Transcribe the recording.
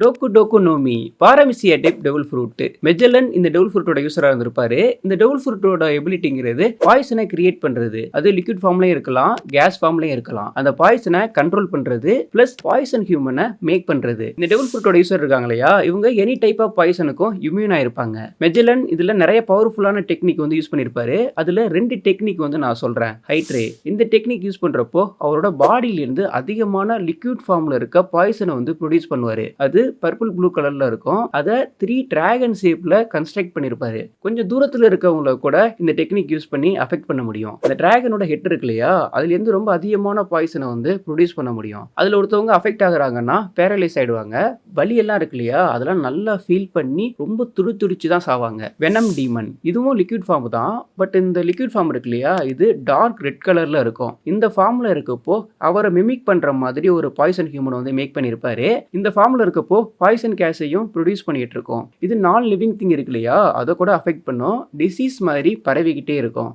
டோக்கு டோக்கு know me பாரமிசியா type devil fruit. மெஜல்லன் இந்த devil ஃப்ரூட்டோட யூஸரா இருந்திருப்பாரு. இந்த டெவில் ஃப்ரூட்டோட எபிலிட்டிங்கிறது பாய்சனை கிரியேட் பண்றது. அது லிக்விட் ஃபார்ம்லயும் இருக்கலாம், கேஸ் ஃபார்ம்லயும் இருக்கலாம். அந்த பாய்சனை கண்ட்ரோல் பண்றது பிளஸ் பாய்சன் ஹியூமனை மேக் பண்றது. இந்த டெவில் ஃப்ரூட்டோட யூஸர் இருக்காங்க இல்லையா, இவங்க எனி டைப் ஆஃப் பாய்சனுக்கும் இம்யூனா இருப்பாங்க. மெஜல்லன் இதுல நிறைய பவர்ஃபுல்லான டெக்னிக் வந்து யூஸ் பண்ணிருப்பாரு. அதுல 2 டெக்னிக் வந்து நான் சொல்றேன். ஹைட்ரே இந்த டெக்னிக் யூஸ் பண்றப்போ அவரோட பாடியில இருந்து அதிகமான லிக்விட் ஃபார்ம்ல இருக்க பாய்சனை வந்து ப்ரொடியூஸ் பண்ணுவாரு. அது பர்பிள் ப்ளூ கலர்ல இருக்கும். அதை 3 டிராகன் ஷேப்ல கன்ஸ்ட்ரக்ட் பண்ணிருப்பாரு. கொஞ்சம் தூரத்துல இருக்கவங்கள கூட இந்த டெக்னிக் யூஸ் பண்ணி அஃபெக்ட் பண்ண முடியும். அந்த டிராகனோட ஹெட் இருக்கு இல்லையா, அதுல இருந்து ரொம்ப அதிகமான பாய்சனை வந்து ப்ரொடியூஸ் பண்ண முடியும். அதுல ஒருத்தவங்க அஃபெக்ட் ஆகுறாங்கன்னா பேரலைஸ் ஆயிடுவாங்க. வலி எல்லாம் இருக்கு இல்லையா, அதெல்லாம் நல்லா ஃபீல் பண்ணி ரொம்ப துடிச்சு தான் சாவாங்க. வெனம் டீமன் இதுவும் லிக்விட் ஃபார்ம் தான். பட் இந்த லிக்விட் ஃபார்ம் இருக்கு இல்லையா, இது டார்க் ரெட் கலர்ல இருக்கும். இந்த ஃபார்ம்ல இருக்கப்போ அவரை மிமிக் பண்ற மாதிரி ஒரு பாய்சன் ஹியூமன் வந்து மேக் பண்ணிருப்பாரு. இந்த ஃபார்ம்ல இருக்கப்போ பாய்சன் கேஸையும் ப்ரொடியூஸ் பண்ணிட்டு இருக்கோம். இது நான் லிவிங் திங் இருக்கு இல்லையா, அதை கூட அஃபெக்ட் பண்ணும். டிசீஸ் மாதிரி பரவிக்கிட்டே இருக்கும்.